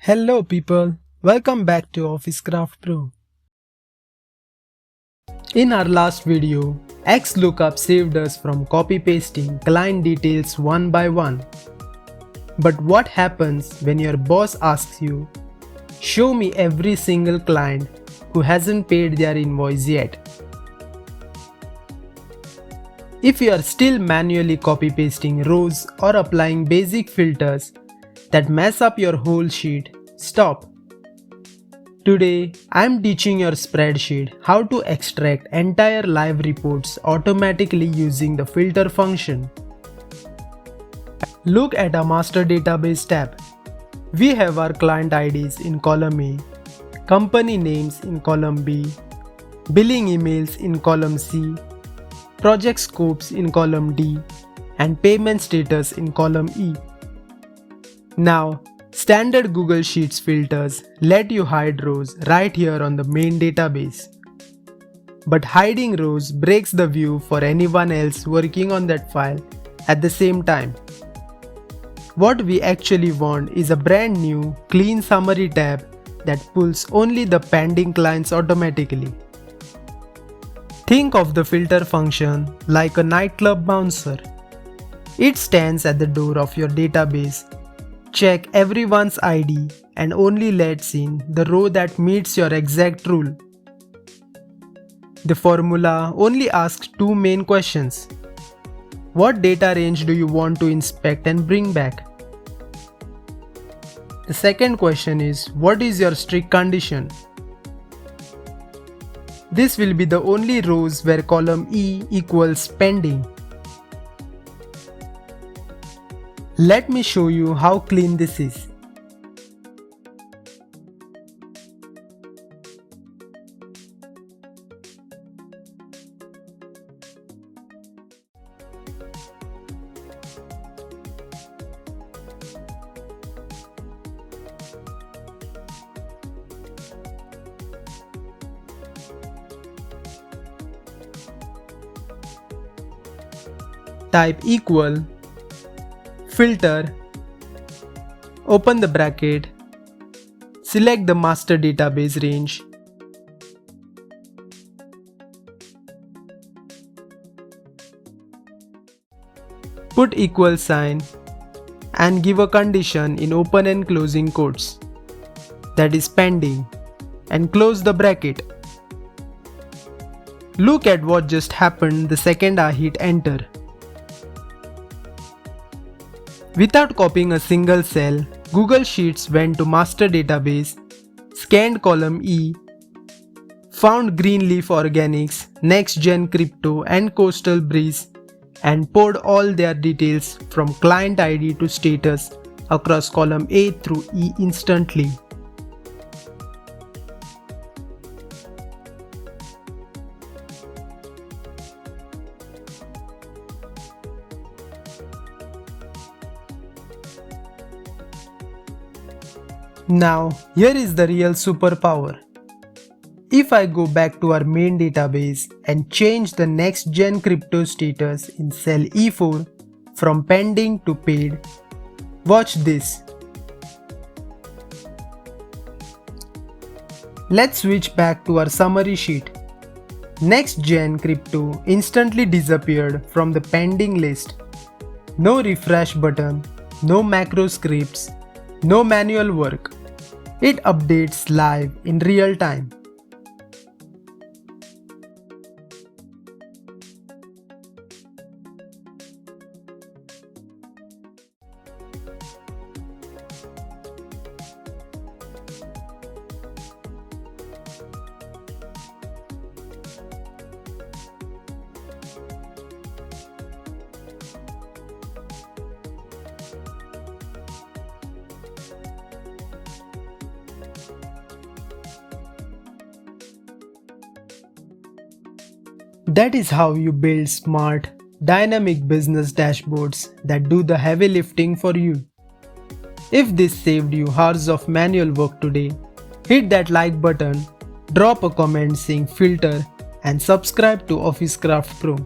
Hello people, welcome back to OfficeCraft Pro. In our last video, XLOOKUP saved us from copy-pasting client details one by one. But what happens when your boss asks you, show me every single client who hasn't paid their invoice yet? If you are still manually copy-pasting rows or applying basic filters that mess up your whole sheet, stop. Today, I am teaching your spreadsheet how to extract entire live reports automatically using the filter function. Look at our master database tab. We have our client IDs in column A, company names in column B, billing emails in column C, project scopes in column D, and payment status in column E. Now, standard Google Sheets filters let you hide rows right here on the main database. But hiding rows breaks the view for anyone else working on that file at the same time. What we actually want is a brand new, clean summary tab that pulls only the pending clients automatically. Think of the filter function like a nightclub bouncer. It stands at the door of your database, check everyone's ID, and only lets in the row that meets your exact rule. The formula only asks two main questions. What data range do you want to inspect and bring back? The second question is, what is your strict condition? This will be the only rows where column E equals pending. Let me show you how clean this is. Type equal, filter, open the bracket, select the master database range, put equal sign and give a condition in open and closing quotes, that is pending, and close the bracket. Look at what just happened the second I hit enter. Without copying a single cell, Google Sheets went to master database, scanned column E, found Greenleaf Organics, NextGen Crypto and Coastal Breeze, and poured all their details from client ID to status across column A through E instantly. Now, here is the real superpower. If I go back to our main database and change the NextGen Crypto status in cell E4 from pending to paid, watch this. Let's switch back to our summary sheet. NextGen Crypto instantly disappeared from the pending list. No refresh button, no macro scripts, no manual work. It updates live in real time. That is how you build smart, dynamic business dashboards that do the heavy lifting for you. If this saved you hours of manual work today, hit that like button, drop a comment saying filter, and subscribe to OfficeCraft Pro.